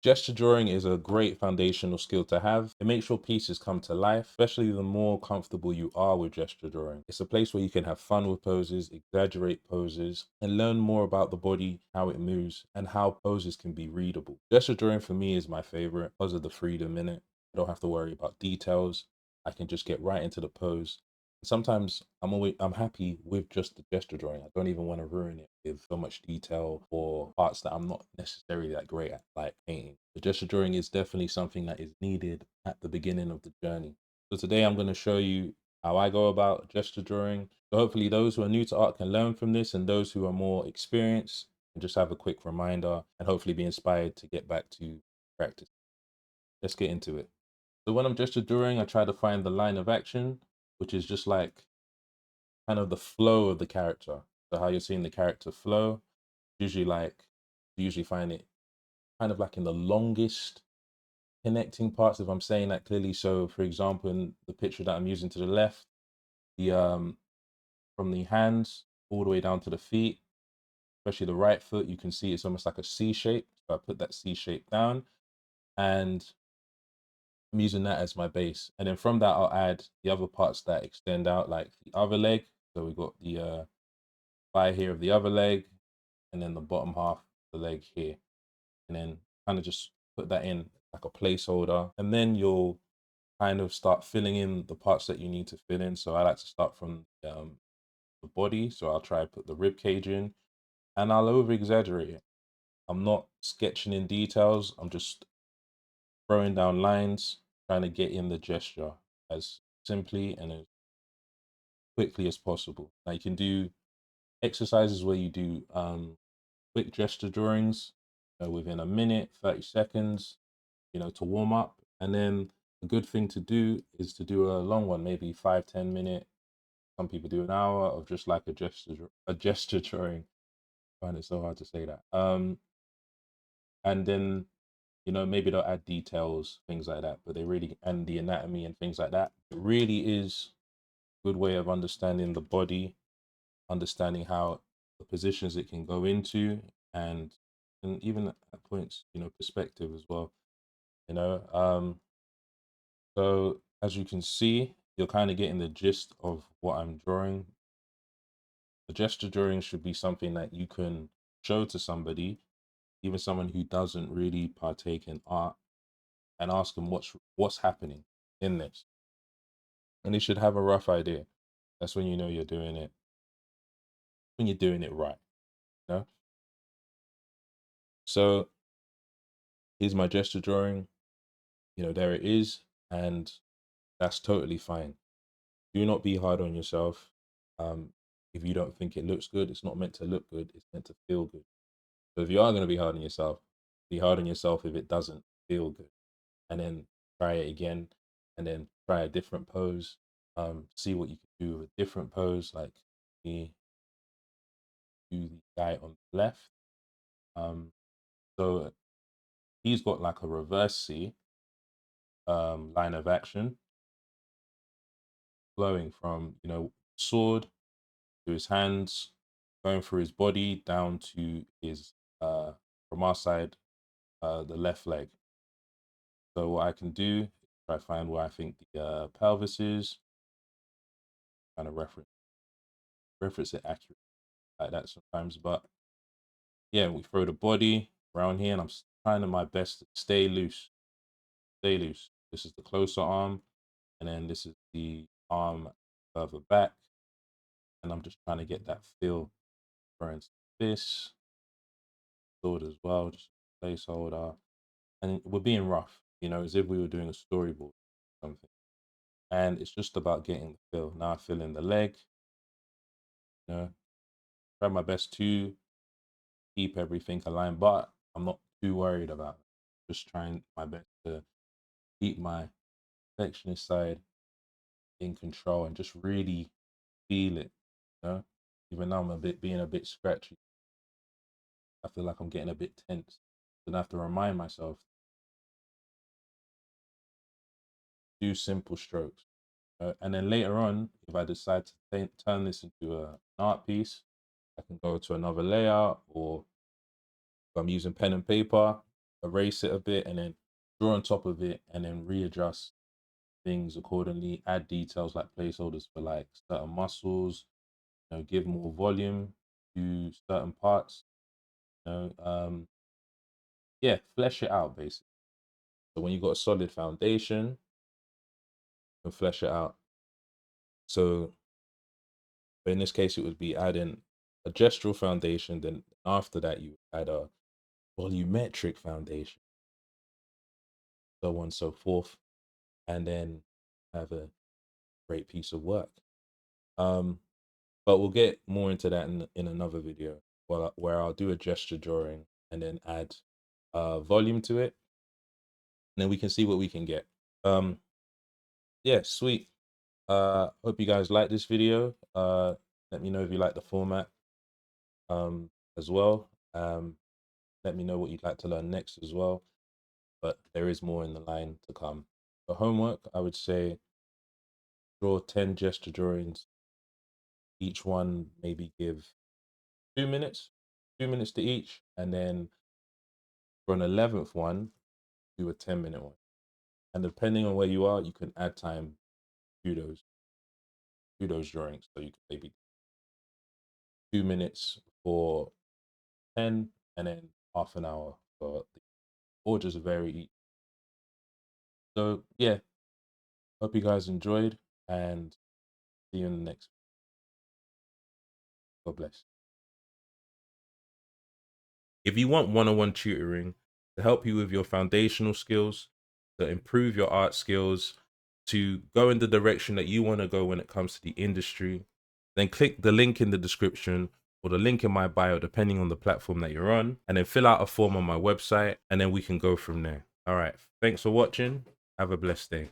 Gesture drawing is a great foundational skill to have. It makes your pieces come to life, especially the more comfortable you are with gesture drawing. It's a place where you can have fun with poses, exaggerate poses, and learn more about the body, how it moves, and how poses can be readable. Gesture drawing for me is my favorite because of the freedom in it. I don't have to worry about details. I can just get right into the pose. Sometimes I'm happy with just the gesture drawing. I don't even want to ruin it with so much detail or parts that I'm not necessarily that great at, like painting. The gesture drawing is definitely something that is needed at the beginning of the journey. So today I'm going to show you how I go about gesture drawing. So hopefully those who are new to art can learn from this, and those who are more experienced can just have a quick reminder and hopefully be inspired to get back to practice. Let's get into it. So when I'm gesture drawing, I try to find the line of action, which is just like kind of the flow of the character. So how you're seeing the character flow, usually like you usually find it kind of like in the longest connecting parts, if I'm saying that clearly. So for example, in the picture that I'm using to the left, the from the hands all the way down to the feet, especially the right foot, you can see it's almost like a C shape. So I put that C shape down and I'm using that as my base. And then from that, I'll add the other parts that extend out, like the other leg. So we've got the thigh here of the other leg, and then the bottom half of the leg here. And then kind of just put that in like a placeholder. And then you'll kind of start filling in the parts that you need to fill in. So I like to start from the body. So I'll try to put the rib cage in and I'll over exaggerate it. I'm not sketching in details. I'm just throwing down lines, trying to get in the gesture as simply and as quickly as possible. Now you can do exercises where you do quick gesture drawings within a minute, 30 seconds, to warm up. And then a good thing to do is to do a long one, maybe 5, 10 minute. Some people do an hour of just like a gesture drawing. I find it so hard to say that. And then maybe they'll add details, things like that. But they really and the anatomy and things like that. It really is a good way of understanding the body, understanding how the positions it can go into, and even at points, perspective as well. You know, so as you can see, you're kind of getting the gist of what I'm drawing. The gesture drawing should be something that you can show to somebody, even someone who doesn't really partake in art, and ask them what's happening in this, and they should have a rough idea. That's when you know you're doing it when you're doing it right. You know? So here's my gesture drawing. There it is, and that's totally fine. Do not be hard on yourself. If you don't think it looks good, it's not meant to look good. It's meant to feel good. So if you are going to be hard on yourself, be hard on yourself if it doesn't feel good, and then try it again, and then try a different pose. See what you can do with a different pose, like me do the guy on the left. Um, so he's got like a reverse C line of action, flowing from sword to his hands, going through his body down to his from our side, the left leg. So what I can do is try to find where I think the pelvis is, kind of reference it accurately like that sometimes. But yeah, we throw the body around here, and I'm trying to my best to stay loose, stay loose. This is the closer arm, and then this is the arm further back, and I'm just trying to get that feel. For instance, this sword as well, just placeholder, and we're being rough, as if we were doing a storyboard or something. And it's just about getting the feel. Now I fill in the leg, you know, try my best to keep everything aligned, but I'm not too worried about it. Just trying my best to keep my perfectionist side in control and just really feel it, you know. Even though I'm being a bit scratchy, I feel like I'm getting a bit tense. Then I have to remind myself, do simple strokes. And then later on, if I decide to turn this into an art piece, I can go to another layout, or if I'm using pen and paper, erase it a bit and then draw on top of it and then readjust things accordingly, add details like placeholders for like certain muscles, give more volume to certain parts, yeah, flesh it out basically. So when you got a solid foundation, you can flesh it out. So in this case, it would be adding a gestural foundation. Then after that, you add a volumetric foundation, so on and so forth, and then have a great piece of work. But we'll get more into that in another video, where I'll do a gesture drawing and then add volume to it, and then we can see what we can get. Yeah, sweet. Hope you guys like this video. Let me know if you like the format as well. Let me know what you'd like to learn next as well. But there is more in the line to come. For homework, I would say draw 10 gesture drawings. Each one maybe give 2 minutes, 2 minutes to each. And then for an 11th one, do a 10-minute one. And depending on where you are, you can add time to those drawings. So you can maybe 2 minutes for 10 and then half an hour for the, or just vary each. So yeah, hope you guys enjoyed and see you in the next. God bless. If you want one-on-one tutoring to help you with your foundational skills, to improve your art skills, to go in the direction that you want to go when it comes to the industry, then click the link in the description or the link in my bio, depending on the platform that you're on, and then fill out a form on my website, and then we can go from there. All right. Thanks for watching. Have a blessed day.